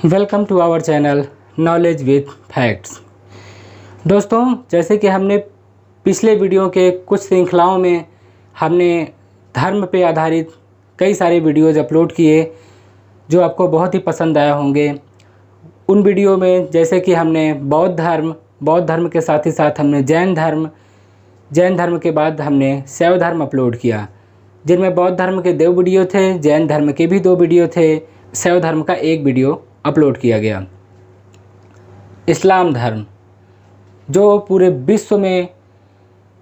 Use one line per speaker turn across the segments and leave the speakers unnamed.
Welcome to our channel knowledge with facts. दोस्तों, जैसे कि हमने पिछले वीडियो के कुछ श्रृंखलाओं में हमने धर्म पे आधारित कई सारे वीडियोज़ अपलोड किए जो आपको बहुत ही पसंद आए होंगे। उन वीडियो में जैसे कि हमने बौद्ध धर्म के साथ ही साथ हमने जैन धर्म के बाद हमने शैव धर्म अपलोड किया, जिनमें बौद्ध धर्म के 2 वीडियो थे, जैन धर्म के भी 2 वीडियो थे, शैव धर्म का 1 वीडियो अपलोड किया गया। इस्लाम धर्म जो पूरे विश्व में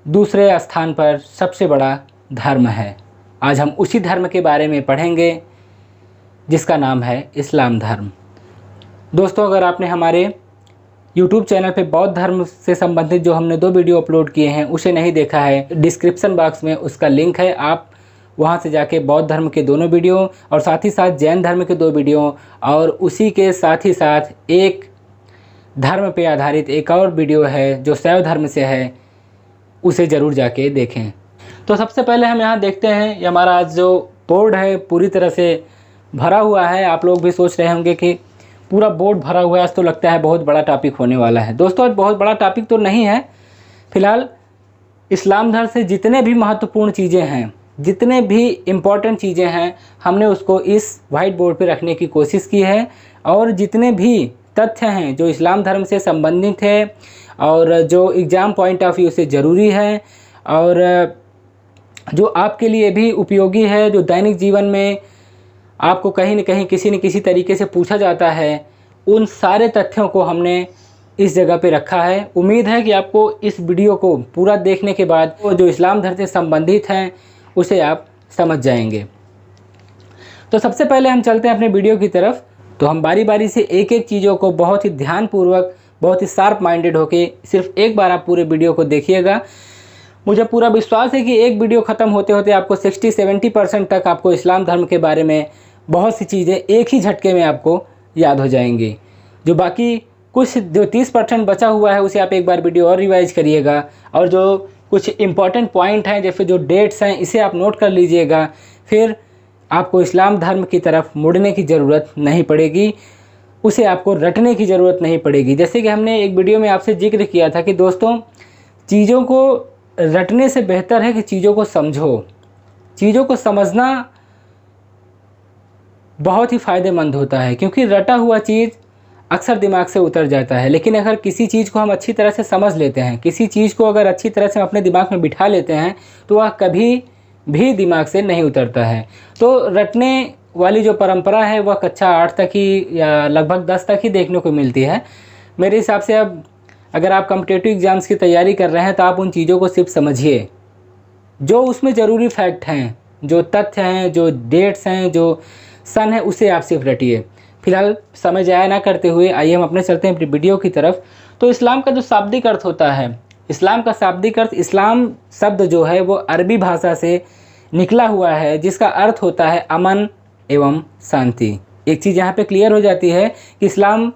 दूसरे स्थान पर सबसे बड़ा धर्म है, आज हम उसी धर्म के बारे में पढ़ेंगे जिसका नाम है इस्लाम धर्म। दोस्तों, अगर आपने हमारे YouTube चैनल पे बौद्ध धर्म से संबंधित जो हमने 2 वीडियो अपलोड किए हैं उसे नहीं देखा है, डिस्क्रिप्शन बॉक्स में उसका लिंक है, आप वहाँ से जाके बौद्ध धर्म के दोनों वीडियो और साथ ही साथ जैन धर्म के 2 वीडियो और उसी के साथ ही साथ एक धर्म पे आधारित एक और वीडियो है जो शैव धर्म से है, उसे ज़रूर जाके देखें। तो सबसे पहले हम यहाँ देखते हैं, ये हमारा आज जो बोर्ड है पूरी तरह से भरा हुआ है। आप लोग भी सोच रहे होंगे कि पूरा बोर्ड भरा हुआ है, आज तो लगता है बहुत बड़ा टॉपिक होने वाला है। दोस्तों, बहुत बड़ा टॉपिक तो नहीं है। फिलहाल इस्लाम धर्म से जितने भी महत्वपूर्ण चीज़ें हैं, जितने भी इम्पॉर्टेंट चीज़ें हैं, हमने उसको इस वाइट बोर्ड पे रखने की कोशिश की है। और जितने भी तथ्य हैं जो इस्लाम धर्म से संबंधित है और जो एग्ज़ाम पॉइंट ऑफ व्यू से ज़रूरी है और जो आपके लिए भी उपयोगी है, जो दैनिक जीवन में आपको कहीं न कहीं किसी न किसी तरीके से पूछा जाता है, उन सारे तथ्यों को हमने इस जगह पे रखा है। उम्मीद है कि आपको इस वीडियो को पूरा देखने के बाद वो जो इस्लाम धर्म से संबंधित हैं उसे आप समझ जाएंगे। तो सबसे पहले हम चलते हैं अपने वीडियो की तरफ। तो हम बारी बारी से एक एक चीज़ों को बहुत ही ध्यानपूर्वक, बहुत ही शार्प माइंडेड होके सिर्फ एक बार आप पूरे वीडियो को देखिएगा। मुझे पूरा विश्वास है कि एक वीडियो ख़त्म होते होते आपको 60-70% तक आपको इस्लाम धर्म के बारे में बहुत सी चीज़ें एक ही झटके में आपको याद हो जाएंगी। जो बाकी कुछ जो 30% बचा हुआ है उसे आप एक बार वीडियो और रिवाइज करिएगा और जो कुछ इम्पॉर्टेंट पॉइंट हैं जैसे जो डेट्स हैं इसे आप नोट कर लीजिएगा। फिर आपको इस्लाम धर्म की तरफ मुड़ने की ज़रूरत नहीं पड़ेगी, उसे आपको रटने की ज़रूरत नहीं पड़ेगी। जैसे कि हमने एक वीडियो में आपसे जिक्र किया था कि दोस्तों, चीज़ों को रटने से बेहतर है कि चीज़ों को समझो। चीज़ों को समझना बहुत ही फ़ायदेमंद होता है, क्योंकि रटा हुआ चीज़ अक्सर दिमाग से उतर जाता है। लेकिन अगर किसी चीज़ को हम अच्छी तरह से समझ लेते हैं, किसी चीज़ को अगर अच्छी तरह से हम अपने दिमाग में बिठा लेते हैं तो वह कभी भी दिमाग से नहीं उतरता है। तो रटने वाली जो परंपरा है वह कक्षा 8 तक ही या लगभग 10 तक ही देखने को मिलती है। मेरे हिसाब से अब अगर आप कॉम्पिटिटिव एग्ज़ाम्स की तैयारी कर रहे हैं तो आप उन चीज़ों को सिर्फ समझिए, जो उसमें ज़रूरी फैक्ट हैं, जो तथ्य हैं, जो डेट्स हैं, जो सन है, उसे आप सिर्फ रटिए। फिलहाल समय ज़ाया ना करते हुए आइए हम अपने चलते हैं अपनी वीडियो की तरफ। तो इस्लाम का जो शाब्दिक अर्थ होता है, इस्लाम का शाब्दिक अर्थ, इस्लाम शब्द जो है वो अरबी भाषा से निकला हुआ है जिसका अर्थ होता है अमन एवं शांति। एक चीज़ यहाँ पे क्लियर हो जाती है कि इस्लाम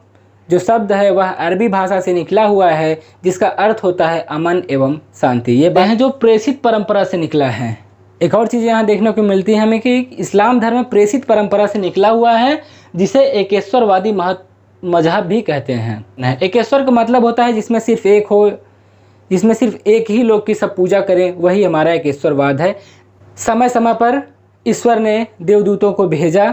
जो शब्द है वह अरबी भाषा से निकला हुआ है जिसका अर्थ होता है अमन एवं शांति। ये वह जो प्रेषित परंपरा से निकला है। एक और चीज़ यहाँ देखने को मिलती है हमें कि इस्लाम धर्म प्रेषित परंपरा से निकला हुआ है, जिसे एकेश्वरवादी मजहब भी कहते हैं। एकेश्वर का मतलब होता है जिसमें सिर्फ एक हो, जिसमें सिर्फ एक ही लोग की सब पूजा करें, वही हमारा एकेश्वरवाद है। समय समय पर ईश्वर ने देवदूतों को भेजा,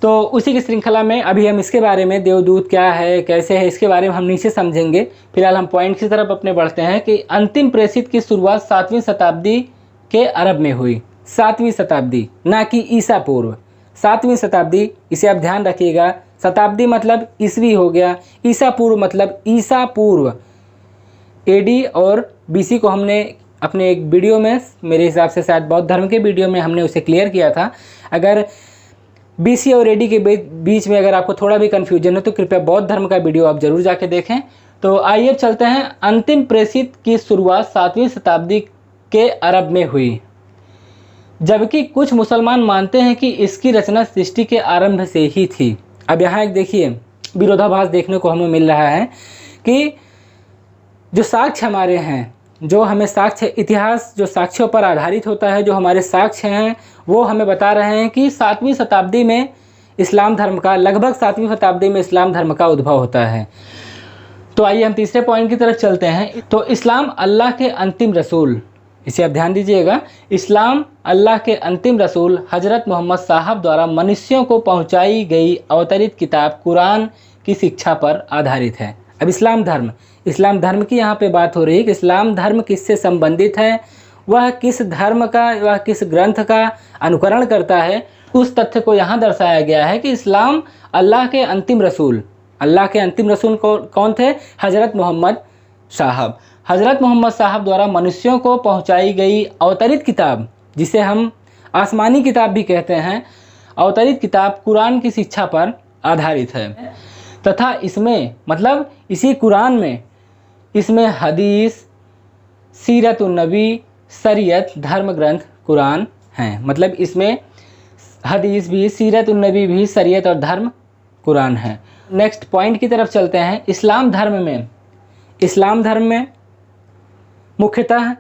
तो उसी की श्रृंखला में अभी हम इसके बारे में, देवदूत क्या है, कैसे है, इसके बारे में हम नीचे समझेंगे। फिलहाल हम पॉइंट की तरफ अपने बढ़ते हैं कि अंतिम प्रेषित की शुरुआत 7वीं शताब्दी के अरब में हुई। 7वीं शताब्दी, ना कि ईसा पूर्व, 7वीं शताब्दी, इसे आप ध्यान रखिएगा। शताब्दी मतलब ईस्वी हो गया, ईसा पूर्व मतलब ईसा पूर्व। एडी और बीसी को हमने अपने एक वीडियो में, मेरे हिसाब से शायद बौद्ध धर्म के वीडियो में हमने उसे क्लियर किया था। अगर बीसी और एडी के बीच में अगर आपको थोड़ा भी कन्फ्यूजन हो तो कृपया बौद्ध धर्म का वीडियो आप ज़रूर जाके देखें। तो आइए चलते हैं। अंतिम प्रेषित की शुरुआत 7वीं शताब्दी के अरब में हुई, जबकि कुछ मुसलमान मानते हैं कि इसकी रचना सृष्टि के आरंभ से ही थी। अब यहाँ एक देखिए विरोधाभास देखने को हमें मिल रहा है कि जो साक्ष्य हमारे हैं, जो हमें साक्ष्य, इतिहास जो साक्ष्यों पर आधारित होता है, जो हमारे साक्ष्य हैं वो हमें बता रहे हैं कि 7वीं शताब्दी में इस्लाम धर्म का लगभग 7वीं शताब्दी में इस्लाम धर्म का उद्भव होता है। तो आइए हम तीसरे पॉइंट की तरफ चलते हैं। तो इस्लाम अल्लाह के अंतिम रसूल, इसे आप ध्यान दीजिएगा, इस्लाम अल्लाह के अंतिम रसूल हज़रत मोहम्मद साहब द्वारा मनुष्यों को पहुंचाई गई अवतरित किताब कुरान की शिक्षा पर आधारित है। अब इस्लाम धर्म की यहाँ पे बात हो रही है कि इस्लाम धर्म किससे संबंधित है, वह किस धर्म का, वह किस ग्रंथ का अनुकरण करता है। उस तथ्य को यहाँ दर्शाया गया है कि इस्लाम अल्लाह के अंतिम रसूल कौन थे? हज़रत मोहम्मद साहब। हज़रत मोहम्मद साहब द्वारा मनुष्यों को पहुंचाई गई अवतरित किताब, जिसे हम आसमानी किताब भी कहते हैं, अवतरित किताब कुरान की शिक्षा पर आधारित है तथा इसमें मतलब इसी कुरान में इसमें हदीस, सीरत उन नबी, शरीयत, धर्म ग्रंथ कुरान हैं। मतलब इसमें हदीस भी, सीरत उन नबी भी, शरीयत और धर्म कुरान है। नेक्स्ट पॉइंट की तरफ चलते हैं। इस्लाम धर्म में मुख्यतः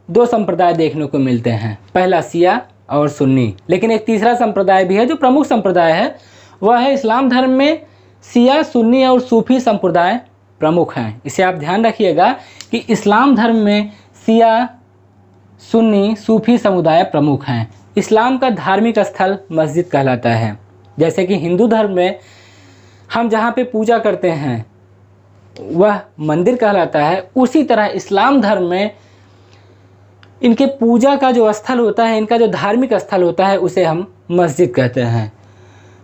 2 संप्रदाय देखने को मिलते हैं, पहला शिया और सुन्नी। लेकिन एक तीसरा संप्रदाय भी है जो प्रमुख संप्रदाय है, वह है इस्लाम धर्म में शिया, सुन्नी और सूफी संप्रदाय प्रमुख हैं। इसे आप ध्यान रखिएगा कि इस्लाम धर्म में शिया, सुन्नी, सूफी समुदाय प्रमुख हैं। इस्लाम का धार्मिक स्थल मस्जिद कहलाता है। जैसे कि हिंदू धर्म में हम जहाँ पे पूजा करते हैं वह मंदिर कहलाता है, उसी तरह इस्लाम धर्म में इनके पूजा का जो स्थल होता है, इनका जो धार्मिक स्थल होता है, उसे हम मस्जिद कहते हैं।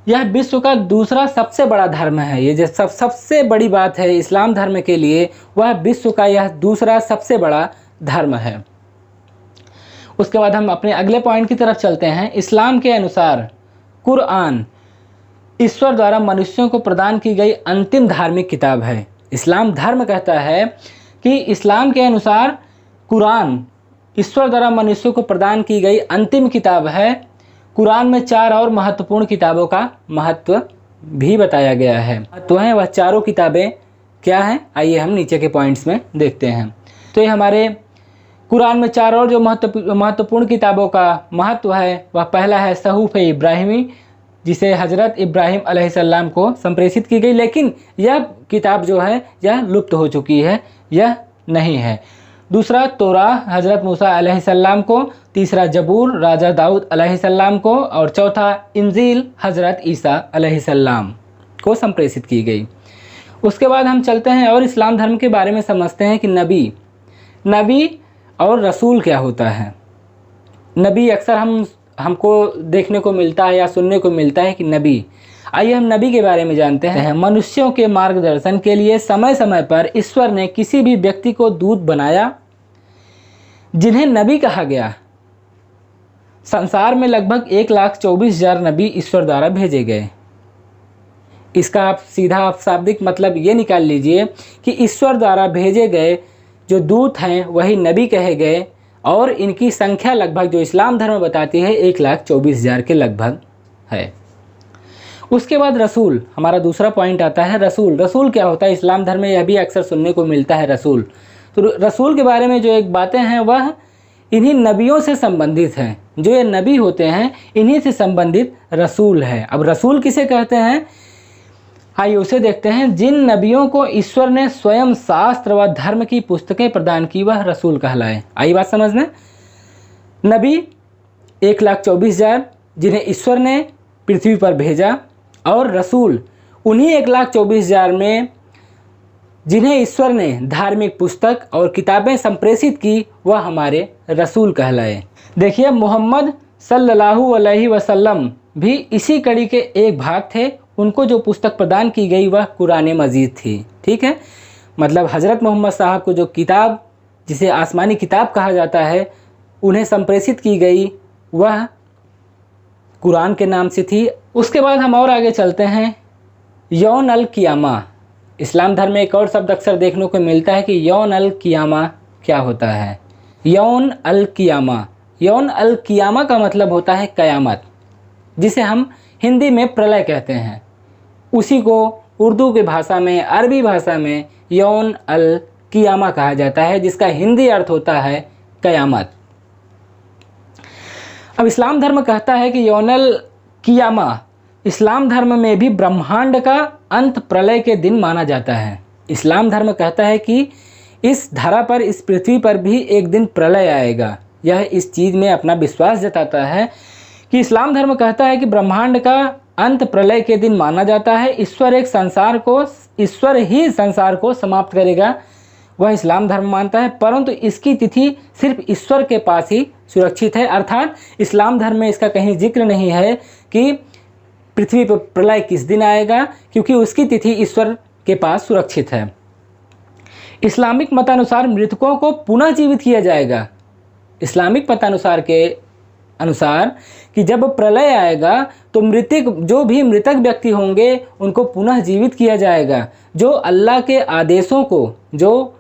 यह विश्व का दूसरा सबसे बड़ा धर्म है। ये जो सबसे बड़ी बात है इस्लाम धर्म के लिए, वह विश्व का यह दूसरा सबसे बड़ा धर्म है। उसके बाद हम अपने अगले पॉइंट की तरफ चलते हैं। इस्लाम के अनुसार कुरान ईश्वर द्वारा मनुष्यों को प्रदान की गई अंतिम धार्मिक किताब है। इस्लाम धर्म कहता है कि इस्लाम के अनुसार कुरान ईश्वर द्वारा मनुष्यों को प्रदान की गई अंतिम किताब है। कुरान में 4 और महत्वपूर्ण किताबों का महत्व भी बताया गया है। तो हैं वह चारों किताबें क्या हैं, आइए हम नीचे के पॉइंट्स में देखते हैं। तो ये हमारे कुरान में 4 और जो महत्वपूर्ण किताबों का महत्व है, वह पहला है सहूफ़ इब्राहिमी, जिसे हज़रत इब्राहिम अलैहिस्सलाम को संप्रेषित की गई, लेकिन यह किताब जो है यह लुप्त हो चुकी है, यह नहीं है। दूसरा तौरा हज़रत मूसा अलैहिस्सलाम को, तीसरा जबूर राजा दाऊद अलैहिस्सलाम को, और चौथा इंजील हज़रत ईसा अलैहिस्सलाम को संप्रेषित की गई। उसके बाद हम चलते हैं और इस्लाम धर्म के बारे में समझते हैं कि नबी और रसूल क्या होता है। नबी अक्सर हमको देखने को मिलता है या सुनने को मिलता है कि नबी। आइए हम नबी के बारे में जानते हैं। मनुष्यों के मार्गदर्शन के लिए समय समय पर ईश्वर ने किसी भी व्यक्ति को दूत बनाया जिन्हें नबी कहा गया। संसार में लगभग 1,24,000 नबी ईश्वर द्वारा भेजे गए। इसका आप सीधा शाब्दिक मतलब ये निकाल लीजिए कि ईश्वर द्वारा भेजे गए जो दूत हैं वही नबी कहे गए, और इनकी संख्या लगभग जो इस्लाम धर्म बताती है 1,24,000 के लगभग है। उसके बाद रसूल, हमारा दूसरा पॉइंट आता है रसूल क्या होता है। इस्लाम धर्म में यह भी अक्सर सुनने को मिलता है रसूल। तो रसूल के बारे में जो एक बातें हैं वह इन्हीं नबियों से संबंधित हैं। जो ये नबी होते हैं इन्हीं से संबंधित रसूल है। अब रसूल किसे कहते हैं, आइए उसे देखते हैं। जिन नबियों को ईश्वर ने स्वयं शास्त्र व धर्म की पुस्तकें प्रदान की वह रसूल कहलाए। आई बात समझना। नबी 1,24,000 जिन्हें ईश्वर ने पृथ्वी पर भेजा, और रसूल उन्हीं 1,24,000 में जिन्हें ईश्वर ने धार्मिक पुस्तक और किताबें संप्रेषित की वह हमारे रसूल कहलाए। देखिए मोहम्मद सल्लल्लाहु अलैहि वसल्लम भी इसी कड़ी के एक भाग थे। उनको जो पुस्तक प्रदान की गई वह कुरान मजीद थी। ठीक है, मतलब हज़रत मोहम्मद साहब को जो किताब, जिसे आसमानी किताब कहा जाता है, उन्हें संप्रेषित की गई वह कुरान के नाम से थी। उसके बाद हम और आगे चलते हैं। यौन अल क़ियामा, इस्लाम धर्म में एक और शब्द अक्सर देखने को मिलता है कि यौन अल क़ियामा क्या होता है। यौन अल क़ियामा का मतलब होता है क़यामत, जिसे हम हिंदी में प्रलय कहते हैं। उसी को उर्दू की भाषा में, अरबी भाषा में यौन अल क़ियामा कहा जाता है, जिसका हिंदी अर्थ होता है क़यामत। अब इस्लाम धर्म कहता है कि यौन अल क़ियामा इस्लाम धर्म में भी ब्रह्मांड का अंत प्रलय के दिन माना जाता है। इस्लाम धर्म कहता है कि इस धरा पर, इस पृथ्वी पर भी एक दिन प्रलय आएगा। यह इस चीज़ में अपना विश्वास जताता है कि इस्लाम धर्म कहता है कि ब्रह्मांड का अंत प्रलय के दिन माना जाता है। ईश्वर ही संसार को समाप्त करेगा, वह इस्लाम धर्म मानता है, परंतु इसकी तिथि सिर्फ ईश्वर के पास ही सुरक्षित है। अर्थात इस्लाम धर्म में इसका कहीं जिक्र नहीं है कि पृथ्वी पर प्रलय किस दिन आएगा, क्योंकि उसकी तिथि ईश्वर के पास सुरक्षित है। इस्लामिक मतानुसार मृतकों को पुनः जीवित किया जाएगा। इस्लामिक मतानुसार के अनुसार कि जब प्रलय आएगा तो जो भी मृतक व्यक्ति होंगे उनको पुनः जीवित किया जाएगा। जो अल्लाह के आदेशों को, जो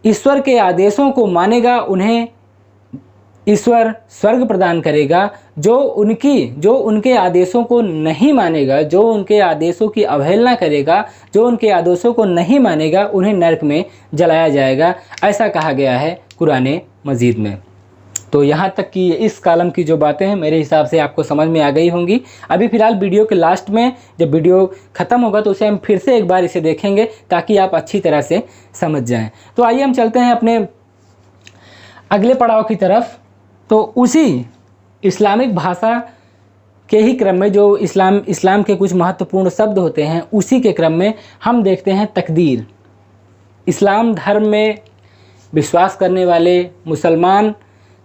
ईश्वर के आदेशों को मानेगा उन्हें ईश्वर स्वर्ग प्रदान करेगा। जो उनके आदेशों को नहीं मानेगा, जो उनके आदेशों की अवहेलना करेगा, जो उनके आदेशों को नहीं मानेगा, उन्हें नरक में जलाया जाएगा। ऐसा कहा गया है कुरान मजीद में। तो यहाँ तक कि इस कॉलम की जो बातें हैं मेरे हिसाब से आपको समझ में आ गई होंगी। अभी फ़िलहाल वीडियो के लास्ट में जब वीडियो ख़त्म होगा तो उसे हम फिर से एक बार इसे देखेंगे ताकि आप अच्छी तरह से समझ जाएं। तो आइए हम चलते हैं अपने अगले पड़ाव की तरफ। तो उसी इस्लामिक भाषा के ही क्रम में जो इस्लाम के कुछ महत्वपूर्ण शब्द होते हैं, उसी के क्रम में हम देखते हैं तकदीर। इस्लाम धर्म में विश्वास करने वाले मुसलमान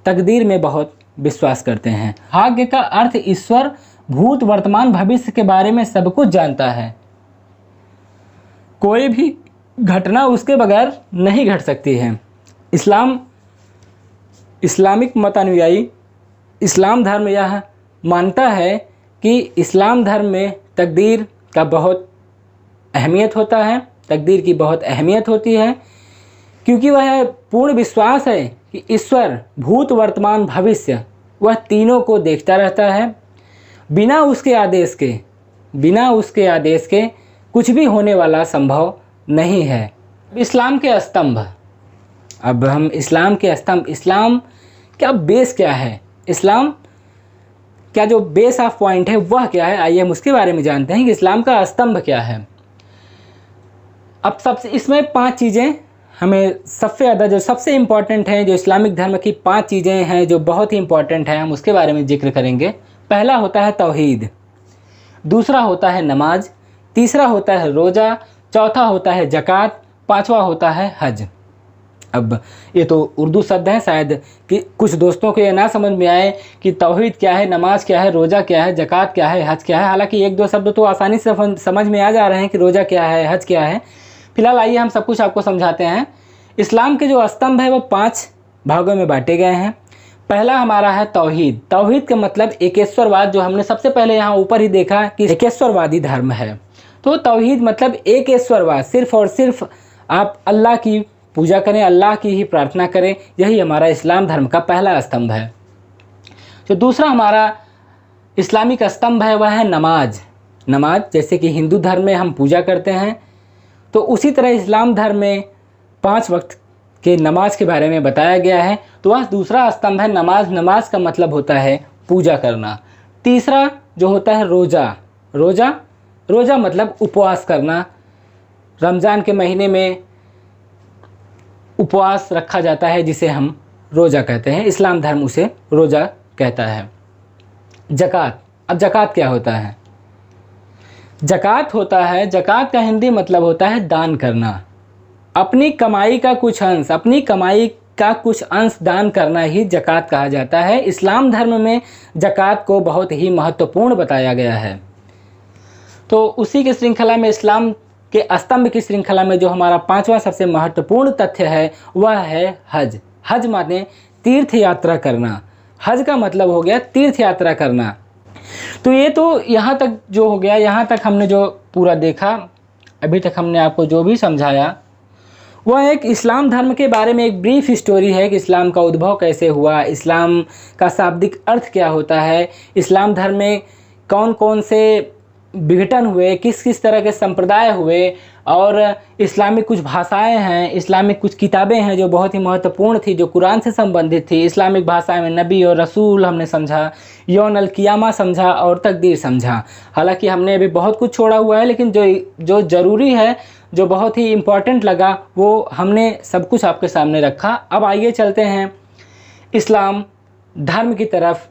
तकदीर में बहुत विश्वास करते हैं। भाग्य का अर्थ ईश्वर भूत वर्तमान भविष्य के बारे में सब कुछ जानता है। कोई भी घटना उसके बगैर नहीं घट सकती है। इस्लामिक मतानुयायी इस्लाम धर्म यह मानता है कि इस्लाम धर्म में तकदीर का बहुत अहमियत होता है, तकदीर की बहुत अहमियत होती है, क्योंकि वह पूर्ण विश्वास है कि ईश्वर भूत वर्तमान भविष्य वह तीनों को देखता रहता है। बिना उसके आदेश के कुछ भी होने वाला संभव नहीं है। इस्लाम के स्तंभ, अब हम इस्लाम के स्तंभ, इस्लाम क्या बेस क्या है, इस्लाम क्या जो बेस ऑफ पॉइंट है वह क्या है, आइए हम उसके बारे में जानते हैं कि इस्लाम का स्तंभ क्या है। अब सबसे इसमें 5 चीज़ें हमें सबसे ज़्यादा जो सबसे इम्पॉर्टेंट हैं, जो इस्लामिक धर्म की 5 चीज़ें हैं जो बहुत ही इम्पॉर्टेंट हैं, हम उसके बारे में जिक्र करेंगे। पहला होता है तौहीद, दूसरा होता है नमाज, तीसरा होता है रोज़ा, चौथा होता है ज़कात, पांचवा होता है हज। अब ये तो उर्दू शब्द हैं, शायद कि कुछ दोस्तों को ये ना समझ में आए कि तौहीद क्या है, नमाज क्या है, रोज़ा क्या है, ज़कात क्या है, हज क्या है। हालांकि 1-2 शब्द तो आसानी से समझ में आ जा रहे हैं कि रोज़ा क्या है, हज क्या है। फिलहाल आइए हम सब कुछ आपको समझाते हैं। इस्लाम के जो स्तंभ है वो 5 भागों में बांटे गए हैं। पहला हमारा है तौहीद। तौहीद का मतलब एकेश्वरवाद, जो हमने सबसे पहले यहाँ ऊपर ही देखा कि एकेश्वरवादी धर्म है। तो तौहीद मतलब एकेश्वरवाद, सिर्फ और सिर्फ आप अल्लाह की पूजा करें, अल्लाह की ही प्रार्थना करें, यही हमारा इस्लाम धर्म का पहला स्तंभ है। जो दूसरा हमारा इस्लामिक स्तंभ है वह है नमाज। नमाज जैसे कि हिंदू धर्म में हम पूजा करते हैं, तो उसी तरह इस्लाम धर्म में 5 वक्त के नमाज के बारे में बताया गया है। तो वह दूसरा स्तंभ है नमाज। नमाज का मतलब होता है पूजा करना। तीसरा जो होता है रोज़ा मतलब उपवास करना। रमज़ान के महीने में उपवास रखा जाता है जिसे हम रोज़ा कहते हैं, इस्लाम धर्म उसे रोज़ा कहता है। ज़कात, अब ज़कात क्या होता है? ज़कात का हिंदी मतलब होता है दान करना। अपनी कमाई का कुछ अंश दान करना ही ज़कात कहा जाता है। इस्लाम धर्म में ज़कात को बहुत ही महत्वपूर्ण बताया गया है। तो उसी की श्रृंखला में, इस्लाम के स्तंभ की श्रृंखला में जो हमारा 5वां सबसे महत्वपूर्ण तथ्य है वह है हज। हज माने तीर्थ यात्रा करना। हज का मतलब हो गया तीर्थ यात्रा करना। तो ये तो यहाँ तक जो हो गया, यहाँ तक हमने जो पूरा देखा, अभी तक हमने आपको जो भी समझाया वह एक इस्लाम धर्म के बारे में एक ब्रीफ स्टोरी है कि इस्लाम का उद्भव कैसे हुआ, इस्लाम का शाब्दिक अर्थ क्या होता है, इस्लाम धर्म में कौन कौन से विघटन हुए, किस किस तरह के संप्रदाय हुए, और इस्लामिक कुछ भाषाएं हैं, इस्लामिक कुछ किताबें हैं जो बहुत ही महत्वपूर्ण थी, जो कुरान से संबंधित थी। इस्लामिक भाषा में नबी और रसूल हमने समझा, यौम अल क़ियामा समझा और तकदीर समझा। हालांकि हमने अभी बहुत कुछ छोड़ा हुआ है, लेकिन जो ज़रूरी है, जो बहुत ही इम्पोर्टेंट लगा, वो हमने सब कुछ आपके सामने रखा। अब आइए चलते हैं इस्लाम धर्म की तरफ,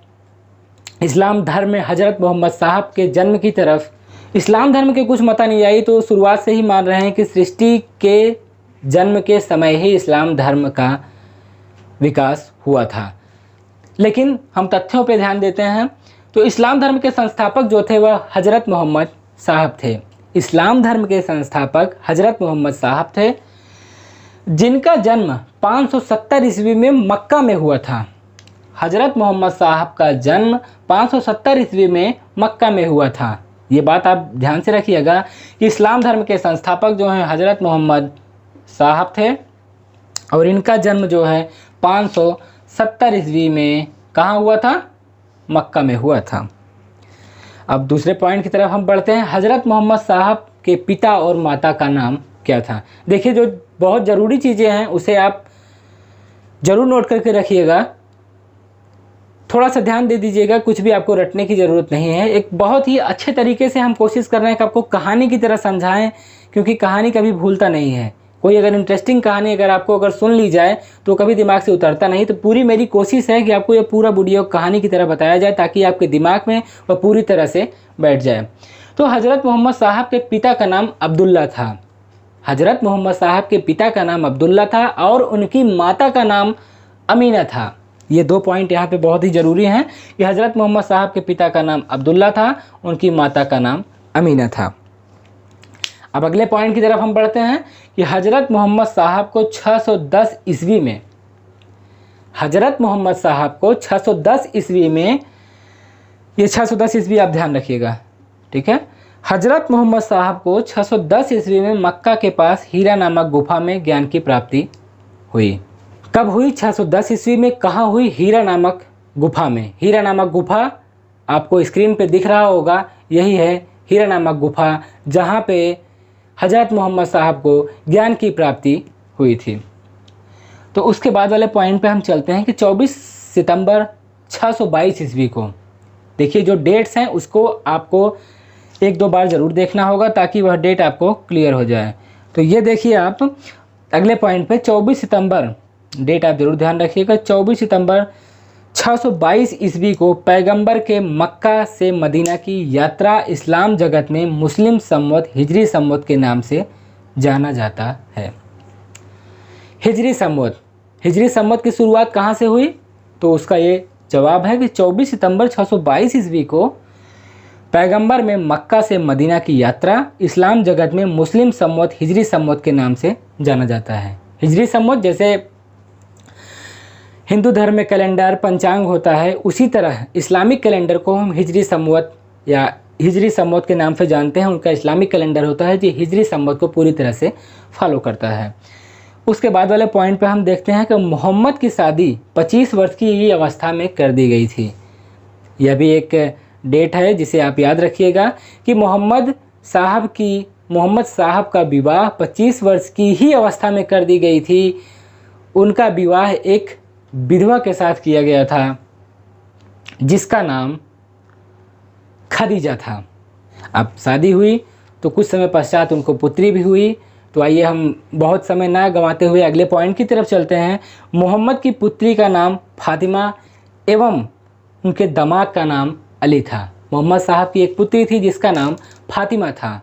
इस्लाम धर्म में हज़रत मोहम्मद साहब के जन्म की तरफ। इस्लाम धर्म के कुछ मतानुयायी तो शुरुआत से ही मान रहे हैं कि सृष्टि के जन्म के समय ही इस्लाम धर्म का विकास हुआ था, लेकिन हम तथ्यों पर ध्यान देते हैं। तो इस्लाम धर्म के संस्थापक जो थे वह हज़रत मोहम्मद साहब थे। इस्लाम धर्म के संस्थापक हज़रत मोहम्मद साहब थे, जिनका जन्म 570 ईस्वी में मक्का में हुआ था। हज़रत मोहम्मद साहब का जन्म 570 ईस्वी में मक्का में हुआ था। ये बात आप ध्यान से रखिएगा कि इस्लाम धर्म के संस्थापक जो हैं हज़रत मोहम्मद साहब थे, और इनका जन्म जो है 570 ईस्वी में कहाँ हुआ था? मक्का में हुआ था। अब दूसरे पॉइंट की तरफ हम बढ़ते हैं। हज़रत मोहम्मद साहब के पिता और माता का नाम क्या था? देखिए, जो बहुत ज़रूरी चीज़ें हैं उसे आप ज़रूर नोट करके रखिएगा, थोड़ा सा ध्यान दे दीजिएगा, कुछ भी आपको रटने की ज़रूरत नहीं है। एक बहुत ही अच्छे तरीके से हम कोशिश कर रहे हैं कि आपको कहानी की तरह समझाएं, क्योंकि कहानी कभी भूलता नहीं है। कोई अगर इंटरेस्टिंग कहानी अगर सुन ली जाए तो कभी दिमाग से उतरता नहीं। तो पूरी मेरी कोशिश है कि आपको ये पूरा वीडियो कहानी की तरह बताया जाए, ताकि आपके दिमाग में वह पूरी तरह से बैठ जाए। तो हज़रत मोहम्मद साहब के पिता का नाम अब्दुल्ला था। हज़रत मोहम्मद साहब के पिता का नाम अब्दुल्ला था और उनकी माता का नाम अमीना था। ये दो पॉइंट यहाँ पे बहुत ही ज़रूरी हैं कि हज़रत मोहम्मद साहब के पिता का नाम अब्दुल्ला था, उनकी माता का नाम अमीना था। अब अगले पॉइंट की तरफ हम बढ़ते हैं कि हज़रत मोहम्मद साहब को 610 ईस्वी में, हज़रत मोहम्मद साहब को 610 ईस्वी में, ये 610 ईस्वी आप ध्यान रखिएगा, ठीक है। हज़रत मोहम्मद साहब को 610 ईस्वी में मक्का के पास हीरा नामक गुफा में ज्ञान की प्राप्ति हुई। कब हुई? 610 ईस्वी में। कहाँ हुई? हीरा नामक गुफा में। हीरा नामक गुफा आपको स्क्रीन पे दिख रहा होगा, यही है हीरा नामक गुफा, जहाँ पे हज़रत मोहम्मद साहब को ज्ञान की प्राप्ति हुई थी। तो उसके बाद वाले पॉइंट पे हम चलते हैं कि 24 सितंबर 622 ईस्वी को, देखिए जो डेट्स हैं उसको आपको एक दो बार ज़रूर देखना होगा ताकि वह डेट आपको क्लियर हो जाए। तो ये देखिए आप अगले पॉइंट पे 24 सितंबर, डेट आप ज़रूर ध्यान रखिएगा। 24 सितंबर 622 ईस्वी को पैगंबर के मक्का से मदीना की यात्रा इस्लाम जगत में मुस्लिम संवत हिजरी संवत के नाम से जाना जाता है। हिजरी संवत की शुरुआत कहाँ से हुई? तो उसका ये जवाब है कि 24 सितंबर 622 ईस्वी को पैगंबर में मक्का से मदीना की यात्रा इस्लाम जगत में मुस्लिम संवत हिजरी संवत के नाम से जाना जाता है। हिजरी संवत जैसे हिंदू धर्म में कैलेंडर पंचांग होता है, उसी तरह इस्लामिक कैलेंडर को हम हिजरी संवत या हिजरी संवत के नाम से जानते हैं। उनका इस्लामिक कैलेंडर होता है जो हिजरी संवत को पूरी तरह से फॉलो करता है। उसके बाद वाले पॉइंट पे हम देखते हैं कि मोहम्मद की शादी 25 वर्ष की ही अवस्था में कर दी गई थी। यह भी एक डेट है जिसे आप याद रखिएगा कि मोहम्मद साहब का विवाह 25 वर्ष की ही अवस्था में कर दी गई थी। उनका विवाह एक विधवा के साथ किया गया था जिसका नाम खदीजा था। अब शादी हुई तो कुछ समय पश्चात उनको पुत्री भी हुई। तो आइए हम बहुत समय ना गंवाते हुए अगले पॉइंट की तरफ चलते हैं। मोहम्मद की पुत्री का नाम फातिमा एवं उनके दामाद का नाम अली था। मोहम्मद साहब की एक पुत्री थी जिसका नाम फातिमा था।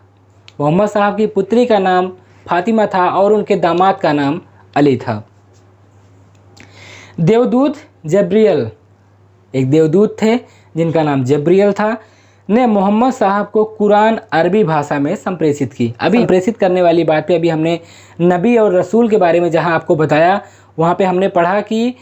मोहम्मद साहब की पुत्री का नाम फातिमा था और उनके दामाद का नाम अली था। देवदूत जब्रियल, एक देवदूत थे जिनका नाम जब्रियल था, ने मोहम्मद साहब को कुरान अरबी भाषा में संप्रेषित की। अभी संप्रेषित करने वाली बात पे अभी हमने नबी और रसूल के बारे में जहां आपको बताया, वहां पे हमने पढ़ा कि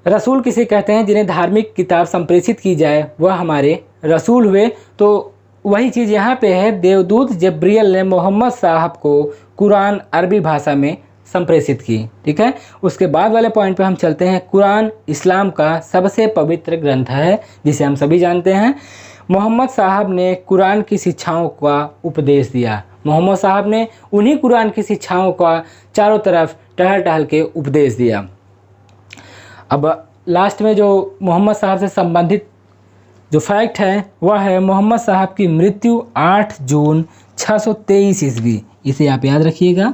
रसूल किसे कहते हैं? जिन्हें धार्मिक किताब संप्रेषित की जाए वह हमारे रसूल हुए। तो वही चीज़ यहाँ पे है, देवदूत जब्रियल ने मोहम्मद साहब को कुरान अरबी भाषा में संप्रेषित की। ठीक है, उसके बाद वाले पॉइंट पे हम चलते हैं। कुरान इस्लाम का सबसे पवित्र ग्रंथ है जिसे हम सभी जानते हैं। मोहम्मद साहब ने कुरान की शिक्षाओं का उपदेश दिया। मोहम्मद साहब ने उन्हीं कुरान की शिक्षाओं का चारों तरफ टहल टहल के उपदेश दिया। अब लास्ट में जो मोहम्मद साहब से संबंधित जो फैक्ट है वह है मोहम्मद साहब की मृत्यु 8 जून 623 ईस्वी। इसे आप याद रखिएगा।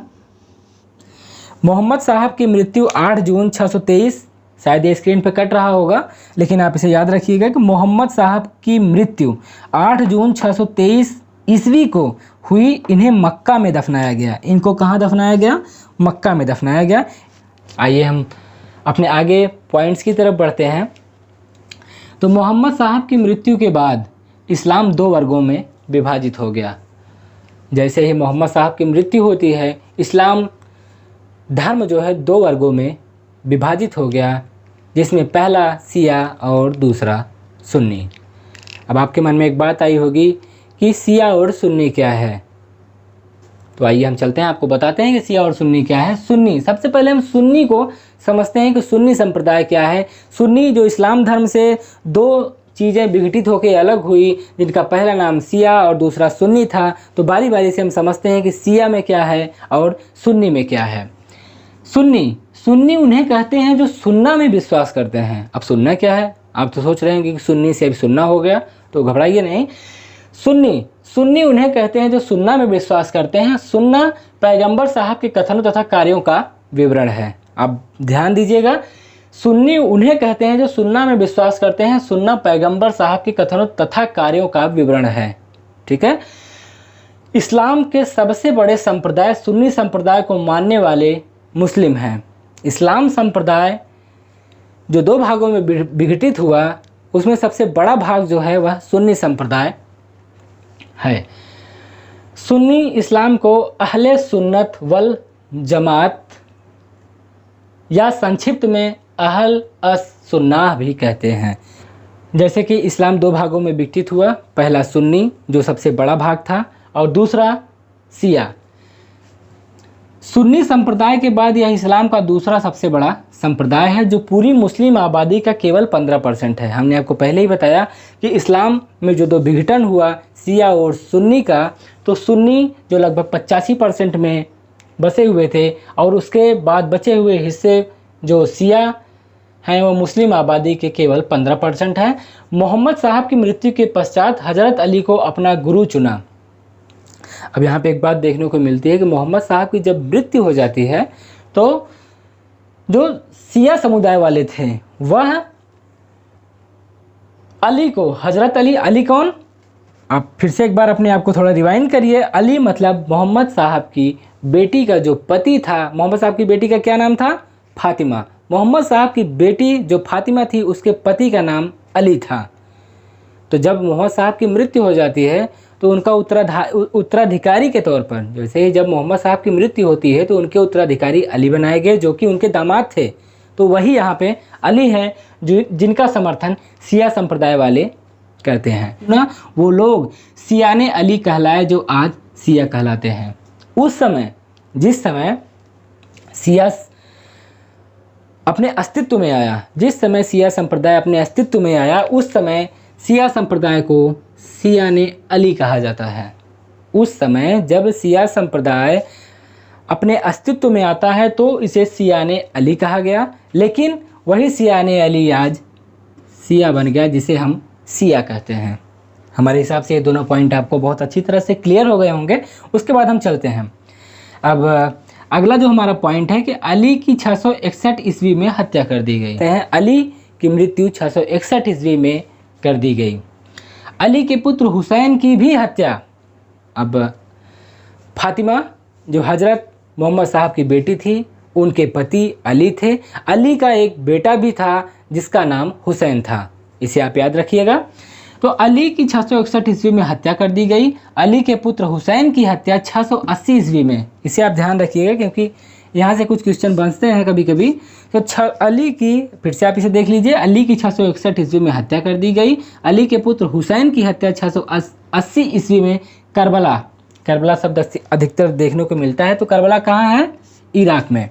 मोहम्मद साहब की मृत्यु 8 जून 623, शायद ये स्क्रीन पर कट रहा होगा लेकिन आप इसे याद रखिएगा कि मोहम्मद साहब की मृत्यु 8 जून 623 ईस्वी को हुई। इन्हें मक्का में दफनाया गया। इनको कहाँ दफनाया गया? मक्का में दफनाया गया। आइए हम अपने आगे पॉइंट्स की तरफ बढ़ते हैं। तो मोहम्मद साहब की मृत्यु के बाद इस्लाम 2 वर्गों में विभाजित हो गया। जैसे ही मोहम्मद साहब की मृत्यु होती है, इस्लाम धर्म जो है 2 वर्गों में विभाजित हो गया, जिसमें पहला शिया और दूसरा सुन्नी। अब आपके मन में एक बात आई होगी कि शिया और सुन्नी क्या है, तो आइए हम चलते हैं, आपको बताते हैं कि शिया और सुन्नी क्या है। सुन्नी, सबसे पहले हम सुन्नी को समझते हैं कि सुन्नी संप्रदाय क्या है। सुन्नी जो इस्लाम धर्म से 2 चीज़ें विघटित होकर अलग हुई, जिनका पहला नाम शिया और दूसरा सुन्नी था। तो बारी बारी से हम समझते हैं कि शिया में क्या है और सुन्नी में क्या है। सुन्नी उन्हें कहते हैं जो सुन्ना में विश्वास करते हैं। अब सुन्ना क्या है? आप तो सोच रहे हैं कि सुन्नी से अभी सुन्ना हो गया, तो घबराइए नहीं। सुन्नी उन्हें कहते हैं जो सुन्ना में विश्वास करते हैं। सुन्ना पैगंबर साहब के कथनों तथा कार्यों का विवरण है। अब ध्यान दीजिएगा, सुन्नी उन्हें कहते हैं जो सुन्ना में विश्वास करते हैं। सुन्ना पैगंबर साहब के कथनों तथा कार्यों का विवरण है। ठीक है। इस्लाम के सबसे बड़े संप्रदाय सुन्नी संप्रदाय को मानने वाले मुस्लिम हैं। इस्लाम संप्रदाय जो 2 भागों में विघटित हुआ, उसमें सबसे बड़ा भाग जो है वह सुन्नी संप्रदाय है। सुन्नी इस्लाम को अहले सुन्नत वल जमात या संक्षिप्त में अहल अस सुन्नाह भी कहते हैं। जैसे कि इस्लाम 2 भागों में विघटित हुआ, पहला सुन्नी जो सबसे बड़ा भाग था और दूसरा शिया। सुन्नी संप्रदाय के बाद यह इस्लाम का दूसरा सबसे बड़ा संप्रदाय है, जो पूरी मुस्लिम आबादी का केवल 15% है। हमने आपको पहले ही बताया कि इस्लाम में जो 2 विघटन हुआ शिया और सुन्नी का, तो सुन्नी जो लगभग 85% में बसे हुए थे और उसके बाद बचे हुए हिस्से जो शिया हैं वो मुस्लिम आबादी के केवल 15% हैं। मोहम्मद साहब की मृत्यु के पश्चात हज़रत अली को अपना गुरु चुना। अब यहाँ पे एक बात देखने को मिलती है कि मोहम्मद साहब की जब मृत्यु हो जाती है तो जो शिया समुदाय वाले थे वह अली को, हज़रत अली कौन? आप फिर से एक बार अपने आप को थोड़ा रिवाइंड करिए। अली मतलब मोहम्मद साहब की बेटी का जो पति था। मोहम्मद साहब की बेटी का क्या नाम था? फातिमा। मोहम्मद साहब की बेटी जो फातिमा थी उसके पति का नाम अली था। तो जब मोहम्मद साहब की मृत्यु हो जाती है तो उनका उत्तराधिकारी के तौर पर, जैसे ही जब मोहम्मद साहब की मृत्यु होती है तो उनके उत्तराधिकारी अली बनाए गए, जो कि उनके दामाद थे। तो वही यहाँ पे अली हैं जिनका समर्थन शिया संप्रदाय वाले करते हैं ना। वो लोग शियाने अली कहलाए जो आज शिया कहलाते हैं। उस समय जिस समय शिया अपने अस्तित्व में आया, जिस समय शिया संप्रदाय अपने अस्तित्व में आया, उस समय शिया संप्रदाय को शियाने अली कहा जाता है। उस समय जब शिया संप्रदाय अपने अस्तित्व में आता है तो इसे शियाने अली कहा गया, लेकिन वही शियाने अली आज शिया बन गया जिसे हम शिया कहते हैं। हमारे हिसाब से ये दोनों पॉइंट आपको बहुत अच्छी तरह से क्लियर हो गए होंगे। उसके बाद हम चलते हैं। अब अगला जो हमारा पॉइंट है कि अली की 661 ईस्वी में हत्या कर दी गई है। अली की मृत्यु 661 ईस्वी में कर दी गई। अली के पुत्र हुसैन की भी हत्या। अब फातिमा जो हज़रत मोहम्मद साहब की बेटी थी, उनके पति अली थे। अली का एक बेटा भी था जिसका नाम हुसैन था, इसे आप याद रखिएगा। तो अली की 661 ईस्वी में हत्या कर दी गई। अली के पुत्र हुसैन की हत्या 680 ईस्वी में, इसे आप ध्यान रखिएगा क्योंकि यहाँ से कुछ क्वेश्चन बनते हैं कभी कभी। तो अली की, फिर से आप इसे देख लीजिए, अली की 661 ईस्वी में हत्या कर दी गई। अली के पुत्र हुसैन की हत्या 680 ईस्वी में करबला शब्द अधिकतर देखने को मिलता है। तो करबला कहाँ है? इराक में।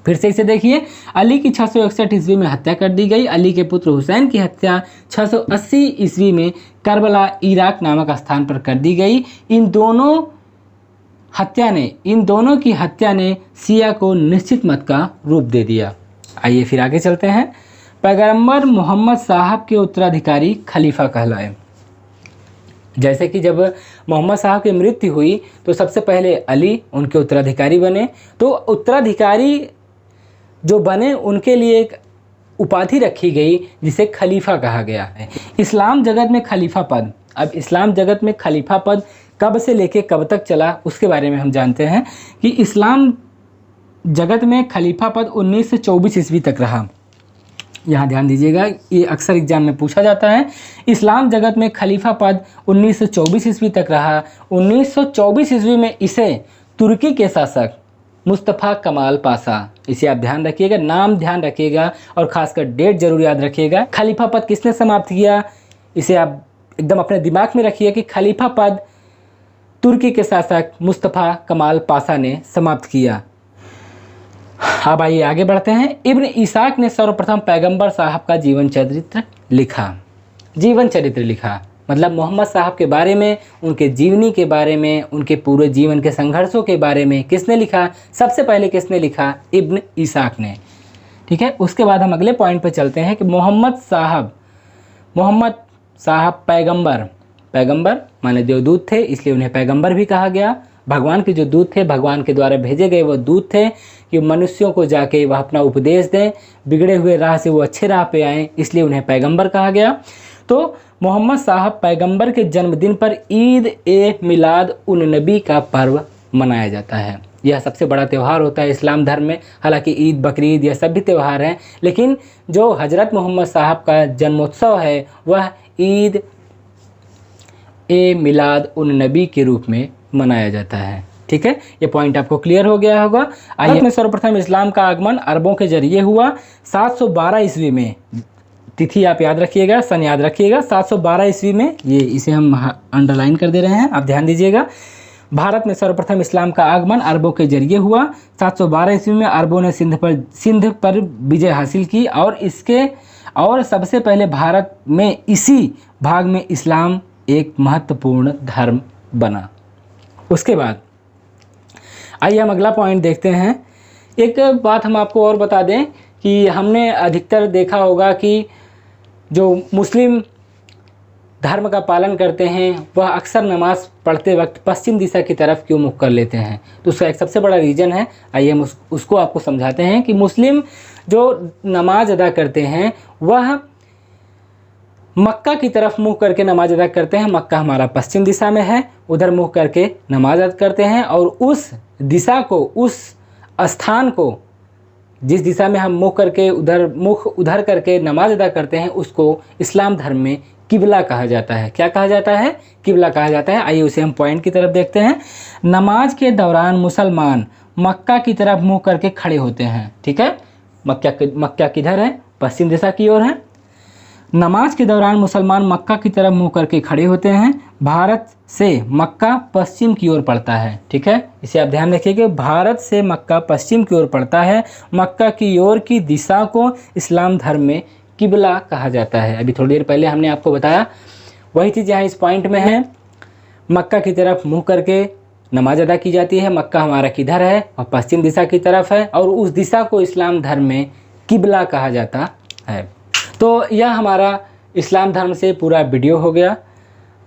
फिर से इसे देखिए, अली की 661 ईस्वी में हत्या कर दी गई। अली के पुत्र हुसैन की हत्या 680 ईस्वी में करबला इराक नामक स्थान पर कर दी गई। इन दोनों की हत्या ने शिया को निश्चित मत का रूप दे दिया। आइए फिर आगे चलते हैं। पैगंबर मोहम्मद साहब के उत्तराधिकारी खलीफा कहलाए। जैसे कि जब मोहम्मद साहब की मृत्यु हुई तो सबसे पहले अली उनके उत्तराधिकारी बने। तो उत्तराधिकारी जो बने उनके लिए एक उपाधि रखी गई जिसे खलीफा कहा गया है। इस्लाम जगत में खलीफा पद, अब इस्लाम जगत में खलीफा पद कब से लेके कब तक चला उसके बारे में हम जानते हैं कि इस्लाम जगत में खलीफा पद 1924 ईस्वी तक रहा। यहाँ ध्यान दीजिएगा, ये अक्सर एग्जाम में पूछा जाता है। इस्लाम जगत में खलीफा पद 1924 ईस्वी तक रहा। 1924 ईस्वी में इसे तुर्की के शासक मुस्तफ़ा कमाल पाशा, इसे आप ध्यान रखिएगा, नाम ध्यान रखिएगा और खासकर डेट जरूर याद रखिएगा। खलीफा पद किसने समाप्त किया, इसे आप एकदम अपने दिमाग में रखिए कि खलीफा पद तुर्की के शासक मुस्तफ़ा कमाल पाशा ने समाप्त किया। अब आइए आगे बढ़ते हैं। इब्न इसाक ने सर्वप्रथम पैगंबर साहब का जीवन चरित्र लिखा। मतलब मोहम्मद साहब के बारे में, उनके जीवनी के बारे में, उनके पूरे जीवन के संघर्षों के बारे में किसने लिखा? सबसे पहले किसने लिखा? इब्न इसाक ने। ठीक है, उसके बाद हम अगले पॉइंट पर चलते हैं कि मोहम्मद साहब पैगंबर माने देवदूत थे, इसलिए उन्हें पैगंबर भी कहा गया। भगवान के जो दूत थे, भगवान के द्वारा भेजे गए वो दूत थे कि मनुष्यों को जाके वह अपना उपदेश दें, बिगड़े हुए राह से वो अच्छे राह पे आएँ, इसलिए उन्हें पैगंबर कहा गया। तो मोहम्मद साहब पैगंबर के जन्मदिन पर ईद ए मिलाद उन नबी का पर्व मनाया जाता है। यह सबसे बड़ा त्यौहार होता है इस्लाम धर्म में। हालांकि ईद, बकरीद यह सब भी त्यौहार हैं, लेकिन जो हज़रत मोहम्मद साहब का जन्मोत्सव है वह ईद ए मिलाद उन नबी के रूप में मनाया जाता है। ठीक है, ये पॉइंट आपको क्लियर हो गया होगा। भारत में सर्वप्रथम इस्लाम का आगमन अरबों के जरिए हुआ 712 ईस्वी में। तिथि आप याद रखिएगा, सन याद रखिएगा, 712 ईस्वी में। ये इसे हम अंडरलाइन कर दे रहे हैं, आप ध्यान दीजिएगा। भारत में सर्वप्रथम इस्लाम का आगमन अरबों के जरिए हुआ 712 ईस्वी में। अरबों ने सिंध पर विजय हासिल की और सबसे पहले भारत में इसी भाग में इस्लाम एक महत्वपूर्ण धर्म बना। उसके बाद आइए हम अगला पॉइंट देखते हैं। एक बात हम आपको और बता दें कि हमने अधिकतर देखा होगा कि जो मुस्लिम धर्म का पालन करते हैं वह अक्सर नमाज पढ़ते वक्त पश्चिम दिशा की तरफ क्यों मुख कर लेते हैं। तो उसका एक सबसे बड़ा रीज़न है। आइए हम उसको आपको समझाते हैं कि मुस्लिम जो नमाज अदा करते हैं वह मक्का की तरफ मुँह करके नमाज अदा करते हैं। मक्का हमारा पश्चिम दिशा में है, उधर मुँह करके नमाज अदा करते हैं और उस दिशा को, उस स्थान को, जिस दिशा में हम मुँह उधर करके नमाज अदा करते हैं उसको इस्लाम धर्म में किबला कहा जाता है। क्या कहा जाता है? किबला कहा जाता है। आइए उसे हम पॉइंट की तरफ देखते हैं। नमाज के दौरान मुसलमान मक्का की तरफ मुँह करके खड़े होते हैं। ठीक है, मक्का किधर है? पश्चिम दिशा की ओर है। नमाज के दौरान मुसलमान मक्का की तरफ मुँह करके खड़े होते हैं। भारत से मक्का पश्चिम की ओर पड़ता है। ठीक है, इसे आप ध्यान रखिएगा, भारत से मक्का पश्चिम की ओर पड़ता है। मक्का की ओर की दिशा को इस्लाम धर्म में किबला कहा जाता है। अभी थोड़ी देर पहले हमने आपको बताया, वही चीज़ यहाँ इस पॉइंट में है। मक्का की तरफ मुँह करके नमाज अदा की जाती है। मक्का हमारा किधर है? और पश्चिम दिशा की तरफ है, और उस दिशा को इस्लाम धर्म में किबला कहा जाता है। तो यह हमारा इस्लाम धर्म से पूरा वीडियो हो गया।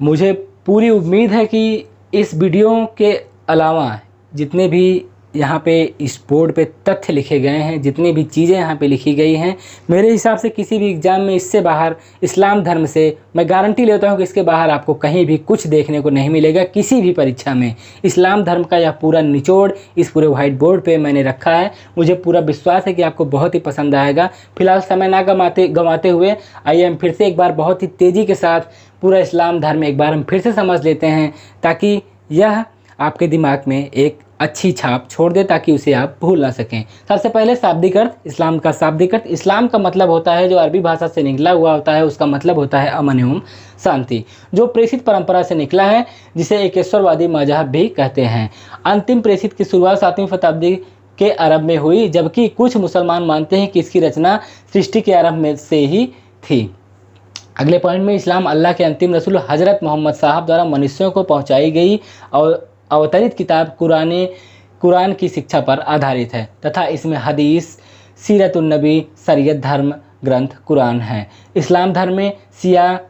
मुझे पूरी उम्मीद है कि इस वीडियो के अलावा जितने भी यहाँ पे इस बोर्ड पे तथ्य लिखे गए हैं, जितनी भी चीज़ें यहाँ पे लिखी गई हैं, मेरे हिसाब से किसी भी एग्ज़ाम में इससे बाहर इस्लाम धर्म से मैं गारंटी लेता हूँ कि इसके बाहर आपको कहीं भी कुछ देखने को नहीं मिलेगा। किसी भी परीक्षा में इस्लाम धर्म का यह पूरा निचोड़ इस पूरे वाइट बोर्ड पे मैंने रखा है। मुझे पूरा विश्वास है कि आपको बहुत ही पसंद आएगा। फिलहाल समय ना गंवाते हुए आइए हम फिर से एक बार बहुत ही तेज़ी के साथ पूरा इस्लाम धर्म एक बार हम फिर से समझ लेते हैं, ताकि यह आपके दिमाग में एक अच्छी छाप छोड़ दे, ताकि उसे आप भूल ना सकें। सबसे पहले शाब्दिक अर्थ, इस्लाम का शाब्दिक अर्थ। इस्लाम का मतलब होता है, जो अरबी भाषा से निकला हुआ होता है, उसका मतलब होता है अमन एवं शांति, जो प्रेषित परंपरा से निकला है, जिसे एकेश्वरवादी मजहब भी कहते हैं। अंतिम प्रेषित की शुरुआत 7वीं शताब्दी के आरंभ में हुई, जबकि कुछ मुसलमान मानते हैं कि इसकी रचना सृष्टि के आरंभ में से ही थी। अगले पॉइंट में, इस्लाम अल्लाह के अंतिम रसूल हज़रत मोहम्मद साहब द्वारा मनुष्यों को पहुंचाई गई और अवतरित किताब कुरान की शिक्षा पर आधारित है तथा इसमें हदीस, सीरतुन्नबी, शरीयत धर्म ग्रंथ कुरान है। इस्लाम धर्म में शिया,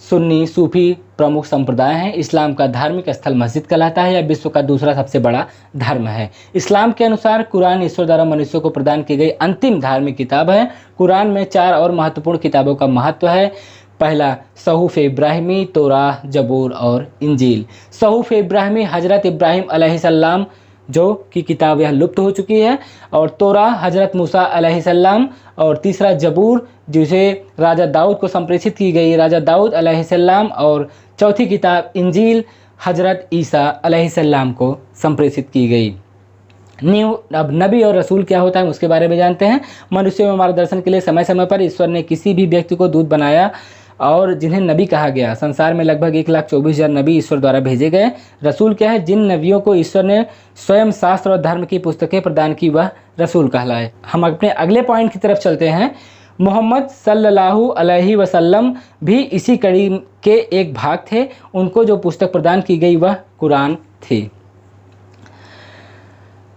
सुन्नी, सूफी प्रमुख संप्रदाय हैं। इस्लाम का धार्मिक स्थल मस्जिद कहलाता है। यह विश्व का दूसरा सबसे बड़ा धर्म है। इस्लाम के अनुसार कुरान ईश्वर द्वारा मनुष्यों को प्रदान की गई अंतिम धार्मिक किताब है। कुरान में 4 और महत्वपूर्ण किताबों का महत्व है। पहला, सहूफ इब्राहिमी, तौराह, जबूर और इंजील। सहूफ इब्राहिमी हज़रत इब्राहिम अलैहिस्सलाम जो की किताब यह लुप्त हो चुकी है, और तौराह हज़रत मूसा अलैहिस्सलाम, और तीसरा जबूर जिसे राजा दाऊद को संप्रेषित की गई, राजा दाऊद अलैहिस्सलाम, और चौथी किताब इंजील हज़रत ईसा अलैहिस्सलाम को संप्रेषित की गई। अब नबी और रसूल क्या होता है उसके बारे में जानते हैं। मनुष्यों में मार्गदर्शन के लिए समय समय पर ईश्वर ने किसी भी व्यक्ति को दूत बनाया और जिन्हें नबी कहा गया। संसार में लगभग 1,24,000 नबी ईश्वर द्वारा भेजे गए। रसूल क्या है? जिन नबियों को ईश्वर ने स्वयं शास्त्र और धर्म की पुस्तकें प्रदान की वह रसूल कहलाए। हम अपने अगले पॉइंट की तरफ चलते हैं। मोहम्मद सल्लल्लाहु अलैहि वसल्लम भी इसी कड़ी के एक भाग थे। उनको जो पुस्तक प्रदान की गई वह कुरान थी।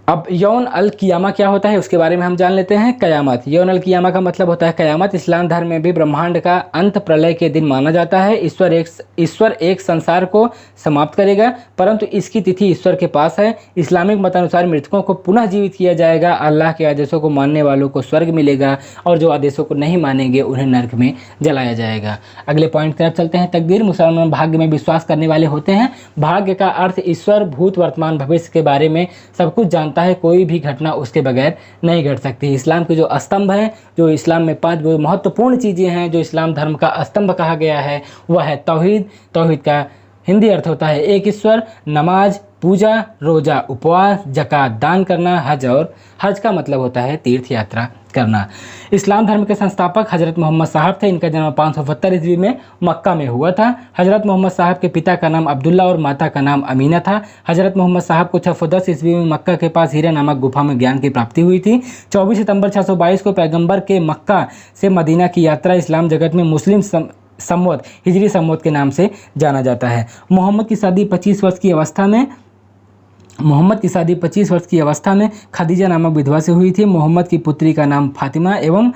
अब यौन अल कियामा क्या होता है उसके बारे में हम जान लेते हैं। कयामत, यौन अल कियामा का मतलब होता है कयामत। इस्लाम धर्म में भी ब्रह्मांड का अंत प्रलय के दिन माना जाता है। ईश्वर एक संसार को समाप्त करेगा, परंतु इसकी तिथि ईश्वर के पास है। इस्लामिक मतानुसार मृतकों को पुनः जीवित किया जाएगा। अल्लाह के आदेशों को मानने वालों को स्वर्ग मिलेगा और जो आदेशों को नहीं मानेंगे उन्हें नरक में जलाया जाएगा। अगले पॉइंट की तरफ चलते हैं। तकदीर, मुसलमान भाग्य में विश्वास करने वाले होते हैं। भाग्य का अर्थ ईश्वर भूत, वर्तमान, भविष्य के बारे में सब कुछ जानता है। कोई भी घटना उसके बगैर नहीं घट सकती। इस्लाम के जो स्तंभ हैं, जो इस्लाम में 5 महत्वपूर्ण चीज़ें हैं जो इस्लाम धर्म का स्तंभ कहा गया है, वह है तौहीद। तौहीद का हिंदी अर्थ होता है एक ईश्वर, नमाज, पूजा, रोजा, उपवास, ज़कात, दान करना, हज, और हज का मतलब होता है तीर्थ यात्रा करना। इस्लाम धर्म के संस्थापक हज़रत मोहम्मद साहब थे। इनका जन्म 570 ईस्वी में मक्का में हुआ था। हज़रत मोहम्मद साहब के पिता का नाम अब्दुल्ला और माता का नाम अमीना था। हज़रत मोहम्मद साहब को 610 ईस्वी में मक्का के पास हीरा नामक गुफा में ज्ञान की प्राप्ति हुई थी। 24 सितंबर 622 को पैगंबर के मक्का से मदीना की यात्रा इस्लाम जगत में मुस्लिम संवत, हिजरी संवत के नाम से जाना जाता है। मोहम्मद की शादी 25 वर्ष की अवस्था में खदीजा नामक विधवा से हुई थी। मोहम्मद की पुत्री का नाम फातिमा एवं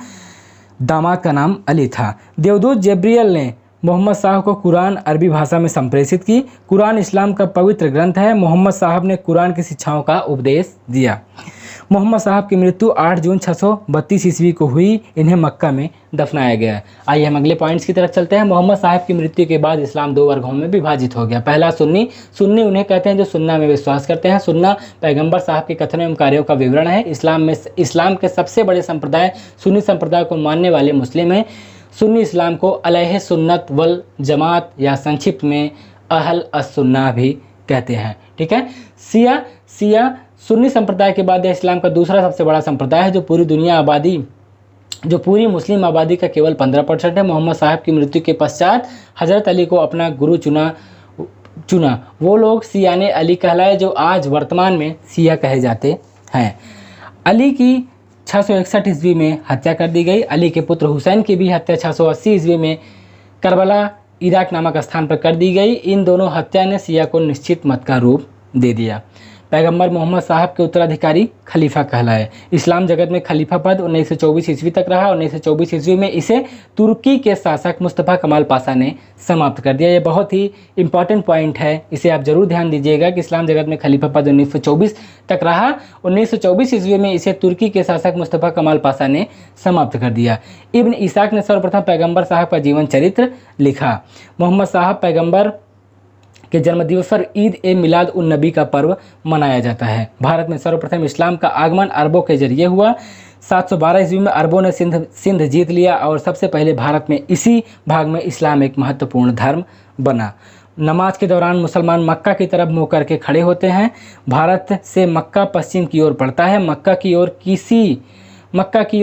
दामाद का नाम अली था। देवदूत जब्रियल ने मोहम्मद साहब को कुरान अरबी भाषा में संप्रेषित की। कुरान इस्लाम का पवित्र ग्रंथ है। मोहम्मद साहब ने कुरान की शिक्षाओं का उपदेश दिया। मोहम्मद साहब की मृत्यु 8 जून 632 ईस्वी को हुई। इन्हें मक्का में दफनाया गया। आइए हम अगले पॉइंट्स की तरफ चलते हैं। मोहम्मद साहब की मृत्यु के बाद इस्लाम 2 वर्गों में विभाजित हो गया। पहला, सुन्नी उन्हें कहते हैं जो सुन्ना में विश्वास करते हैं। सुन्ना पैगंबर साहब के कथनों एवं कार्यों का विवरण है। इस्लाम के सबसे बड़े संप्रदाय सुन्नी संप्रदाय को मानने वाले मुस्लिम हैं। सुन्नी इस्लाम को अलह सुन्नत वल जमात या संक्षिप्त में अहल अस्सुन्ना भी कहते हैं। ठीक है। शिया सुन्नी संप्रदाय के बाद इस्लाम का दूसरा सबसे बड़ा संप्रदाय है जो पूरी मुस्लिम आबादी का केवल 15% है। मोहम्मद साहब की मृत्यु के पश्चात हज़रत अली को अपना गुरु चुना। वो लोग शियाने अली कहलाए जो आज वर्तमान में शिया कहे जाते हैं। अली की 661 ईस्वी में हत्या कर दी गई। अली के पुत्र हुसैन की भी हत्या 680 ईस्वी में करबला इराक नामक स्थान पर कर दी गई। इन दोनों हत्या ने शिया को निश्चित मत का रूप दे दिया। पैगंबर मोहम्मद साहब के उत्तराधिकारी खलीफा कहलाए। इस्लाम जगत में खलीफा पद 1924 ईस्वी तक रहा। 1924 ईस्वी में इसे तुर्की के शासक मुस्तफ़ा कमाल पाशा ने समाप्त कर दिया। ये बहुत ही इंपॉर्टेंट पॉइंट है, इसे आप जरूर ध्यान दीजिएगा कि इस्लाम जगत में खलीफा पद 1924 तक रहा। 1924 ईस्वी में इसे तुर्की के शासक मुस्तफ़ा कमाल पाशा ने समाप्त कर दिया। इब्न इसाक ने सर्वप्रथम पैगंबर साहब का जीवन चरित्र लिखा। मोहम्मद साहब पैगंबर के जन्मदिवस पर ईद ए मिलाद उन नबी का पर्व मनाया जाता है। भारत में सर्वप्रथम इस्लाम का आगमन अरबों के जरिए हुआ। 712 ईस्वी में अरबों ने सिंध जीत लिया और सबसे पहले भारत में इसी भाग में इस्लाम एक महत्वपूर्ण धर्म बना। नमाज के दौरान मुसलमान मक्का की तरफ मुँह करके खड़े होते हैं। भारत से मक्का पश्चिम की ओर पड़ता है। मक्का की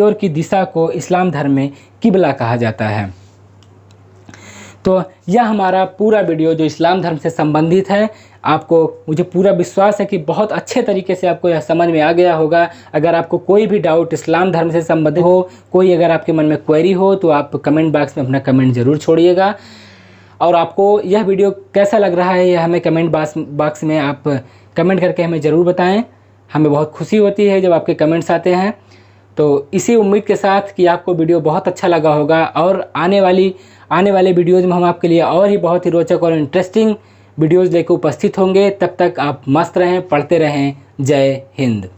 ओर की दिशा को इस्लाम धर्म में किबला कहा जाता है। तो यह हमारा पूरा वीडियो जो इस्लाम धर्म से संबंधित है, आपको मुझे पूरा विश्वास है कि बहुत अच्छे तरीके से आपको यह समझ में आ गया होगा। अगर आपको कोई भी डाउट इस्लाम धर्म से संबंधित हो, कोई अगर आपके मन में क्वेरी हो, तो आप कमेंट बॉक्स में अपना कमेंट ज़रूर छोड़िएगा। और आपको यह वीडियो कैसा लग रहा है, यह हमें कमेंट बॉक्स में आप कमेंट करके हमें ज़रूर बताएँ। हमें बहुत खुशी होती है जब आपके कमेंट्स आते हैं। तो इसी उम्मीद के साथ कि आपको वीडियो बहुत अच्छा लगा होगा, और आने वाले वीडियोज़ में हम आपके लिए और ही बहुत ही रोचक और इंटरेस्टिंग वीडियोज़ लेकर उपस्थित होंगे। तब तक आप मस्त रहें, पढ़ते रहें। जय हिंद।